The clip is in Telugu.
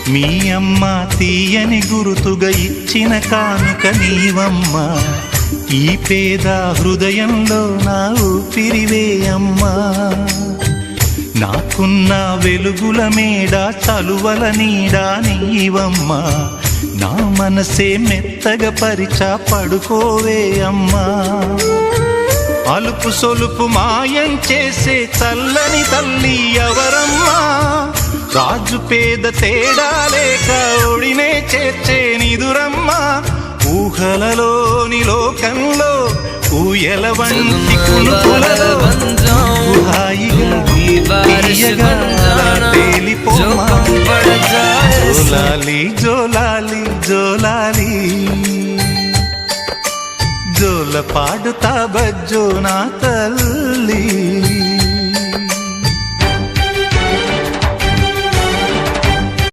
మీ అమ్మ తీయని గురుతుగా ఇచ్చిన కానుక నీవమ్మా, ఈ పేద హృదయంలో నా ఊపిరివే అమ్మా. నాకున్న వెలుగుల మేడ చలువల నీడా నీవమ్మా, నా మనసే మెత్తగా పరిచా పడుకోవే అమ్మా. అలుపు సొలుపు మాయం చేసే చల్లని తల్లి ఎవరమ్మా, రాజు పేద తేడా లేక ఒడినే చేర్చే నిదురమ్మా. ఊహలలోని లోకంలో ఊయల వంటి కునుకులలో హాయిగా తీయగా తేలిపోమా. జోలాలి జోలాలి జోలాలి, జోల పాడుతా బజ్జో నా తల్లి.